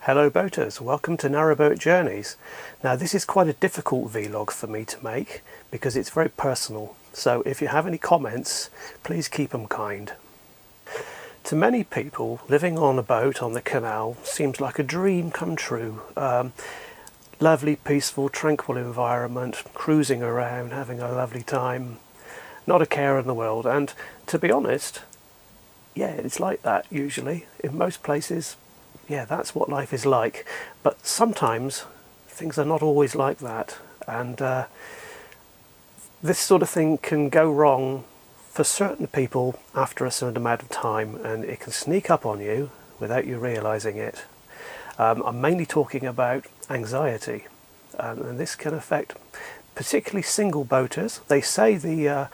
Hello boaters, welcome to Narrowboat Journeys. Now this is quite a difficult vlog for me to make because it's very personal, so if you have any comments, please keep them kind. To many people, living on a boat on the canal seems like a dream come true. Lovely, peaceful, tranquil environment, cruising around, having a lovely time, not a care in the world, and to be honest, yeah, it's like that usually. In most places, yeah, that's what life is like. But sometimes things are not always like that, and this sort of thing can go wrong for certain people after a certain amount of time, and it can sneak up on you without you realizing it. I'm mainly talking about anxiety, and this can affect particularly single boaters. They say the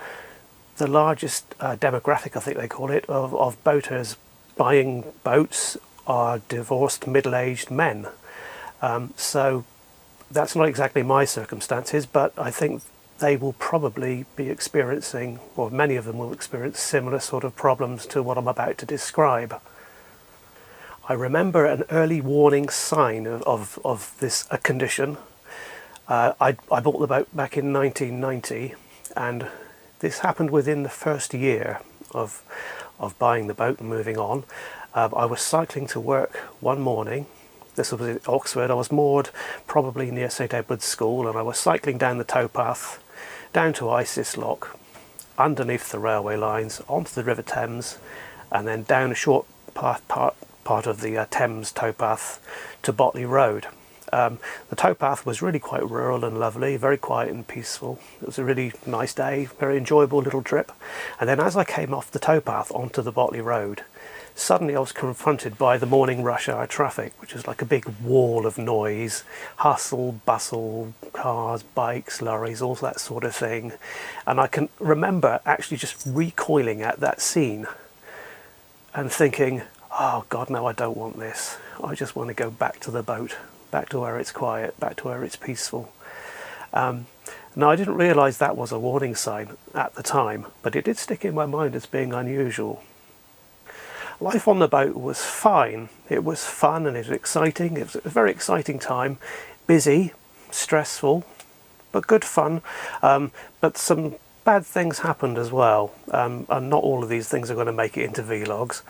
largest demographic, I think they call it, of boaters buying boats are divorced middle-aged men. So that's not exactly my circumstances, but I think they will probably be experiencing, or many of them will experience, similar sort of problems to what I'm about to describe. I remember an early warning sign of this condition. I bought the boat back in 1990, and this happened within the first year of buying the boat and moving on. I was cycling to work one morning. This was in Oxford. I was moored probably near St Edward's School, and I was cycling down the towpath down to Isis Lock, underneath the railway lines, onto the River Thames, and then down a short part of the Thames towpath to Botley Road. The towpath was really quite rural and lovely, very quiet and peaceful. It was a really nice day, very enjoyable little trip. And then as I came off the towpath onto the Botley Road, suddenly I was confronted by the morning rush hour traffic, which is like a big wall of noise, hustle, bustle, cars, bikes, lorries, all that sort of thing. And I can remember actually just recoiling at that scene and thinking, oh God, no, I don't want this. I just want to go back to the boat, back to where it's quiet, back to where it's peaceful. Now, I didn't realise that was a warning sign at the time, but it did stick in my mind as being unusual. Life on the boat was fine. It was fun and it was exciting. It was a very exciting time. Busy, stressful, but good fun. But some bad things happened as well. And not all of these things are going to make it into vlogs.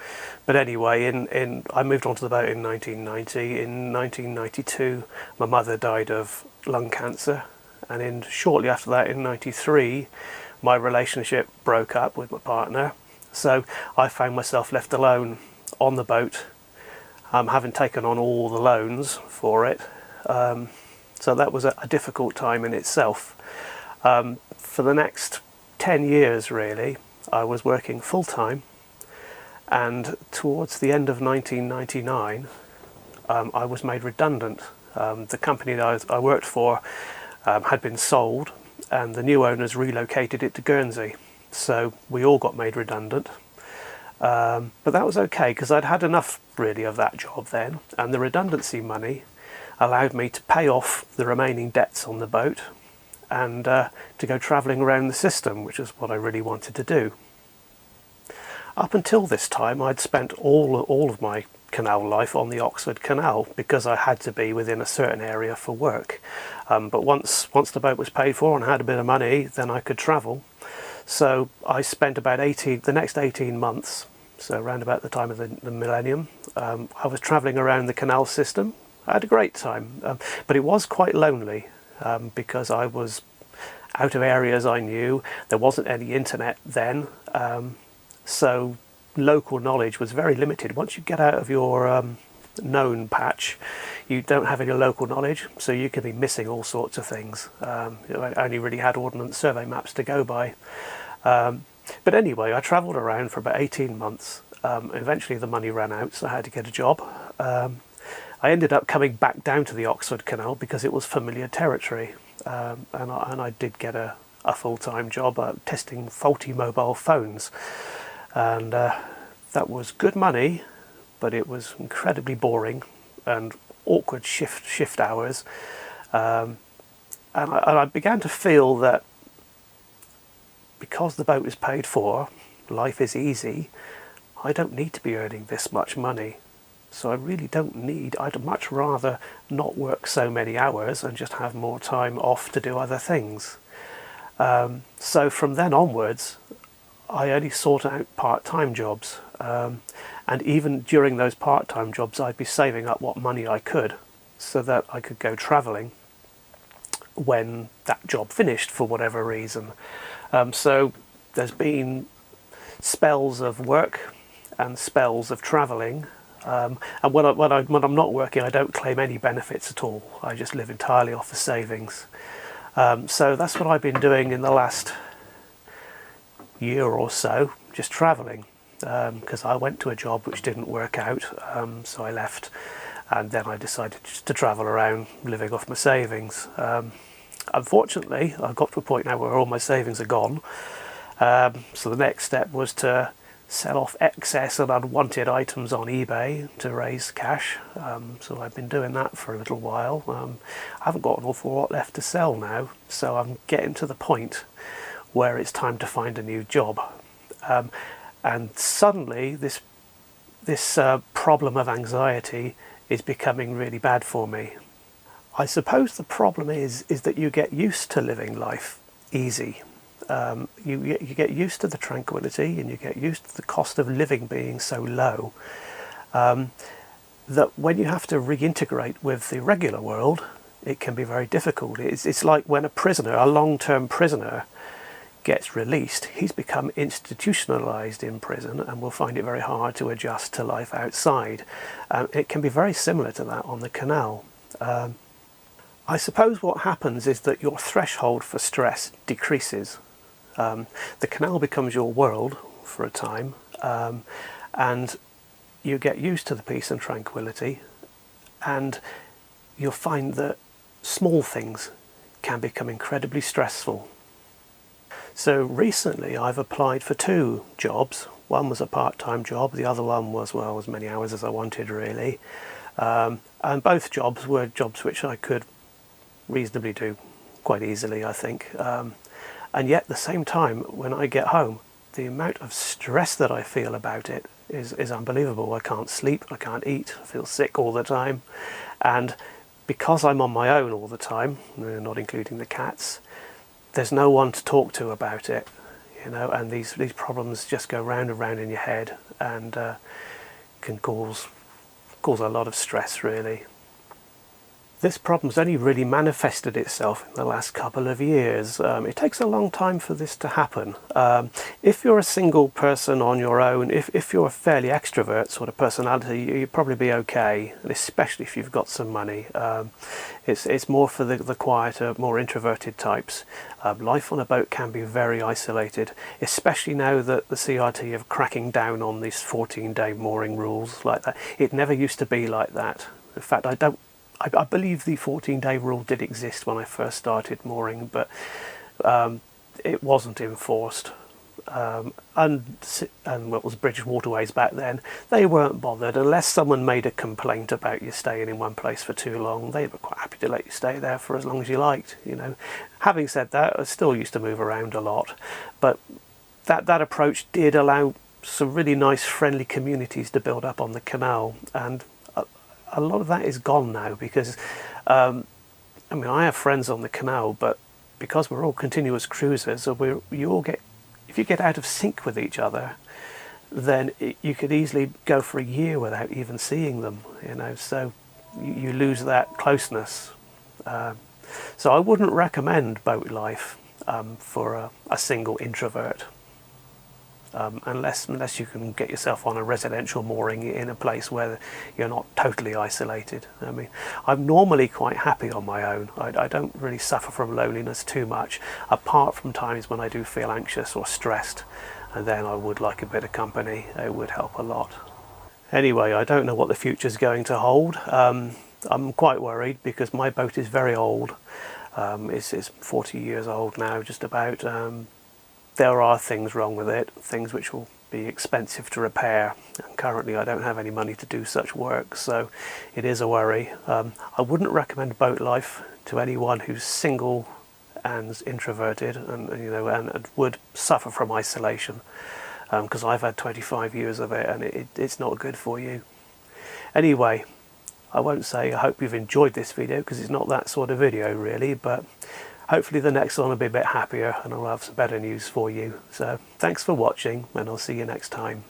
But anyway, I moved onto the boat in 1990. In 1992, my mother died of lung cancer. And shortly after that, in 93, my relationship broke up with my partner. So I found myself left alone on the boat, having taken on all the loans for it. So that was a difficult time in itself. For the next 10 years, really, I was working full-time, and towards the end of 1999, I was made redundant. The company that I worked for had been sold, and the new owners relocated it to Guernsey. So we all got made redundant, but that was okay because I'd had enough really of that job then, and the redundancy money allowed me to pay off the remaining debts on the boat and to go travelling around the system, which is what I really wanted to do. Up until this time, I'd spent all of my canal life on the Oxford Canal because I had to be within a certain area for work. But once the boat was paid for and I had a bit of money, then I could travel. So I spent about the next 18 months, so around about the time of the millennium, I was travelling around the canal system. I had a great time, but it was quite lonely because I was out of areas I knew. There wasn't any internet then, so local knowledge was very limited. Once you get out of your known patch, you don't have any local knowledge, so you can be missing all sorts of things. I only really had Ordnance Survey maps to go by. But anyway, I travelled around for about 18 months. Eventually the money ran out, so I had to get a job. I ended up coming back down to the Oxford Canal because it was familiar territory, and I did get a full-time job testing faulty mobile phones, and that was good money, but it was incredibly boring and awkward shift hours, and I began to feel that because the boat is paid for, life is easy, I don't need to be earning this much money. So I really don't need, I'd much rather not work so many hours and just have more time off to do other things. So from then onwards, I only sought out part-time jobs. And even during those part-time jobs, I'd be saving up what money I could so that I could go travelling when that job finished for whatever reason. So there's been spells of work and spells of travelling. And when I'm not working, I don't claim any benefits at all. I just live entirely off the savings. So that's what I've been doing in the last year or so, just travelling. Because I went to a job which didn't work out, so I left, and then I decided just to travel around living off my savings. Unfortunately, I've got to a point now where all my savings are gone, so the next step was to sell off excess and unwanted items on eBay to raise cash. So I've been doing that for a little while. I haven't got an awful lot left to sell now, so I'm getting to the point where it's time to find a new job. And suddenly this problem of anxiety is becoming really bad for me. I suppose the problem is that you get used to living life easy. You get used to the tranquility, and you get used to the cost of living being so low, that when you have to reintegrate with the regular world, it can be very difficult. It's like when a long-term prisoner, gets released, he's become institutionalized in prison and will find it very hard to adjust to life outside. It can be very similar to that on the canal. I suppose what happens is that your threshold for stress decreases. The canal becomes your world for a time, and you get used to the peace and tranquility, and you'll find that small things can become incredibly stressful. So recently I've applied for 2 jobs. One was a part-time job, the other one was, well, as many hours as I wanted really. And both jobs were jobs which I could reasonably do quite easily, I think. And yet at the same time, when I get home, the amount of stress that I feel about it is unbelievable. I can't sleep, I can't eat, I feel sick all the time. And because I'm on my own all the time, not including the cats, there's no one to talk to about it, and these problems just go round and round in your head, and can cause a lot of stress, really. This problem's only really manifested itself in the last couple of years. It takes a long time for this to happen. If you're a single person on your own, if you're a fairly extrovert sort of personality, you'd probably be okay, and especially if you've got some money. It's more for the quieter, more introverted types. Life on a boat can be very isolated, especially now that the CRT are cracking down on these 14-day mooring rules like that. It never used to be like that. In fact, I believe the 14-day rule did exist when I first started mooring, but it wasn't enforced. And what was British Waterways back then, they weren't bothered. Unless someone made a complaint about you staying in one place for too long, they were quite happy to let you stay there for as long as you liked. Having said that, I still used to move around a lot, but that approach did allow some really nice friendly communities to build up on the canal, and a lot of that is gone now because, I have friends on the canal, but because we're all continuous cruisers, so if you get out of sync with each other, then you could easily go for a year without even seeing them, so you lose that closeness. So I wouldn't recommend boat life for a single introvert. Unless you can get yourself on a residential mooring in a place where you're not totally isolated. I'm normally quite happy on my own. I don't really suffer from loneliness too much, apart from times when I do feel anxious or stressed, and then I would like a bit of company. It would help a lot. Anyway, I don't know what the future's going to hold. I'm quite worried because my boat is very old. It's 40 years old now, just about. There are things wrong with it, things which will be expensive to repair, and currently I don't have any money to do such work, so it is a worry. I wouldn't recommend boat life to anyone who's single and introverted and would suffer from isolation, because I've had 25 years of it, and it's not good for you. Anyway, I won't say I hope you've enjoyed this video, because it's not that sort of video really, but hopefully the next one will be a bit happier and I'll have some better news for you. So thanks for watching, and I'll see you next time.